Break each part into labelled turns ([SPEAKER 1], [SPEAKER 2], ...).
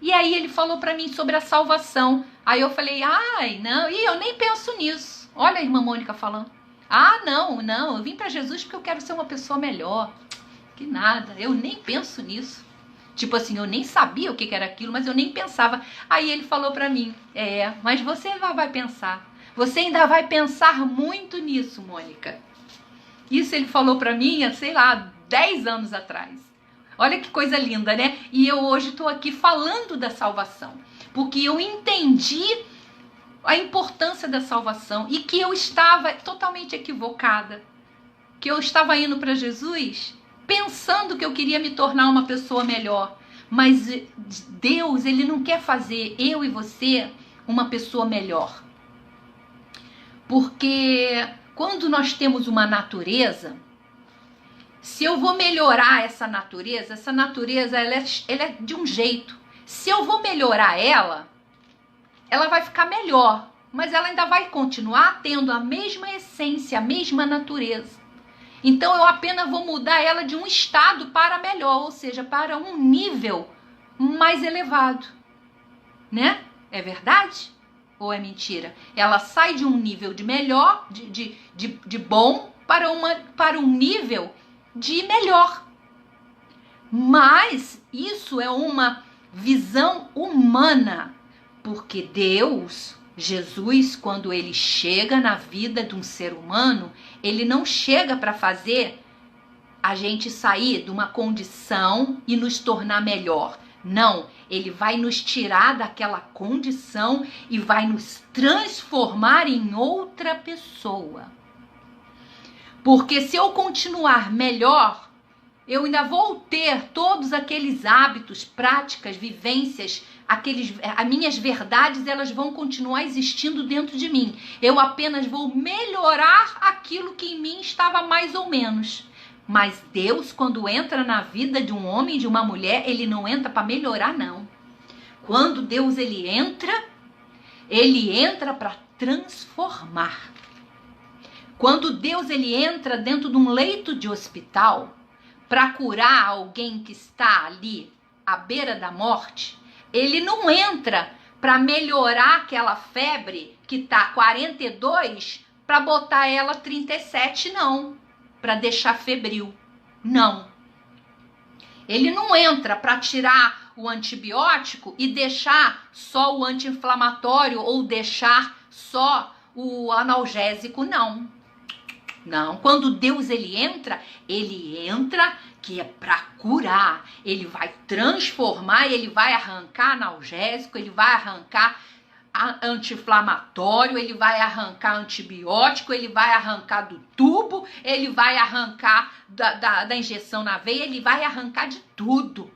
[SPEAKER 1] E aí ele falou para mim sobre a salvação. Aí eu falei, ai, não, e eu nem penso nisso. Olha a irmã Mônica falando. Ah, não, eu vim para Jesus porque eu quero ser uma pessoa melhor. Que nada, eu nem penso nisso. Tipo assim, eu nem sabia o que era aquilo, mas eu nem pensava. Aí ele falou para mim, mas você ainda vai pensar. Você ainda vai pensar muito nisso, Mônica. Isso ele falou para mim, sei lá, 10 anos atrás. Olha que coisa linda, né? E eu hoje estou aqui falando da salvação, porque eu entendi a importância da salvação e que eu estava totalmente equivocada, que eu estava indo para Jesus pensando que eu queria me tornar uma pessoa melhor, mas Deus, ele não quer fazer eu e você uma pessoa melhor, porque quando nós temos uma natureza, se eu vou melhorar essa natureza ela é de um jeito. Se eu vou melhorar ela vai ficar melhor, mas ela ainda vai continuar tendo a mesma essência, a mesma natureza. Então eu apenas vou mudar ela de um estado para melhor, ou seja, para um nível mais elevado, né? É verdade? Ou é mentira? Ela sai de um nível de melhor, de bom, para um nível de melhor. Mas isso é uma visão humana, porque Deus, Jesus, quando ele chega na vida de um ser humano, ele não chega para fazer a gente sair de uma condição e nos tornar melhor. Não, ele vai nos tirar daquela condição e vai nos transformar em outra pessoa. Porque se eu continuar melhor, eu ainda vou ter todos aqueles hábitos, práticas, vivências, as minhas verdades, elas vão continuar existindo dentro de mim. Eu apenas vou melhorar aquilo que em mim estava mais ou menos. Mas Deus, quando entra na vida de um homem e de uma mulher, ele não entra para melhorar, não. Quando Deus ele entra para transformar. Quando Deus ele entra dentro de um leito de hospital para curar alguém que está ali à beira da morte, ele não entra para melhorar aquela febre que está 42 para botar ela 37, não. Para deixar febril. Não. Ele não entra para tirar o antibiótico e deixar só o anti-inflamatório ou deixar só o analgésico, não. Não, quando Deus ele entra que é para curar. Ele vai transformar, ele vai arrancar analgésico, ele vai arrancar anti-inflamatório, ele vai arrancar antibiótico, ele vai arrancar do tubo, ele vai arrancar da injeção na veia, ele vai arrancar de tudo.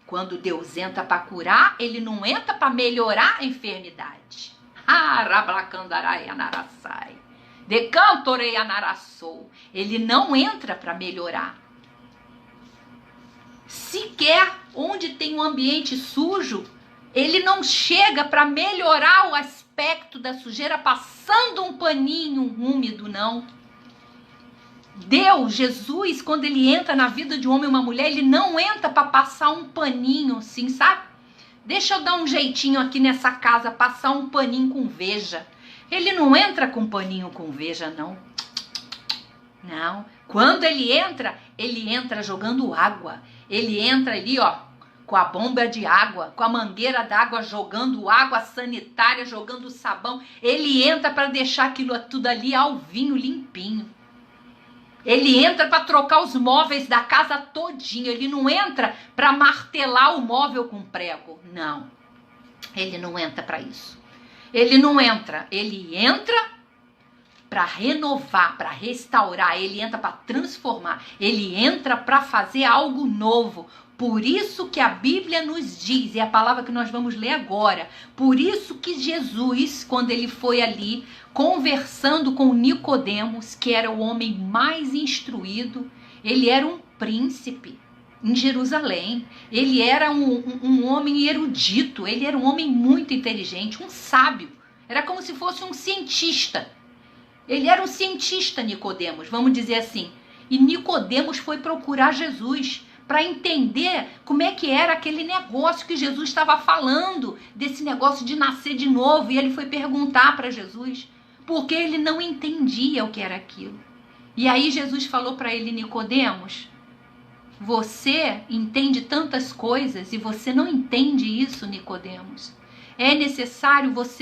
[SPEAKER 1] Quando Deus entra para curar, ele não entra para melhorar a enfermidade. Ele não entra para melhorar. Sequer onde tem um ambiente sujo, ele não chega para melhorar o aspecto da sujeira passando um paninho úmido, não. Deus, Jesus, quando ele entra na vida de um homem e uma mulher, ele não entra para passar um paninho assim, sabe? Deixa eu dar um jeitinho aqui nessa casa, passar um paninho com veja. Ele não entra com paninho com veja, não. Não. Quando ele entra jogando água. Ele entra ali, ó, com a bomba de água, com a mangueira d'água, jogando água sanitária, jogando sabão. Ele entra para deixar aquilo tudo ali alvinho, limpinho. Ele entra para trocar os móveis da casa todinho. Ele não entra para martelar o móvel com prego. Não. Ele não entra para isso. Ele não entra. Ele entra para renovar, para restaurar. Ele entra para transformar. Ele entra para fazer algo novo. Por isso que a Bíblia nos diz, e a palavra que nós vamos ler agora, por isso que Jesus, quando ele foi ali conversando com Nicodemos, que era o homem mais instruído, ele era um príncipe em Jerusalém, ele era um homem erudito, ele era um homem muito inteligente, um sábio, era como se fosse um cientista. Ele era um cientista, Nicodemos, vamos dizer assim. E Nicodemos foi procurar Jesus para entender como é que era aquele negócio que Jesus estava falando, desse negócio de nascer de novo. E ele foi perguntar para Jesus, porque ele não entendia o que era aquilo. E aí Jesus falou para ele: Nicodemos, você entende tantas coisas e você não entende isso, Nicodemos. É necessário você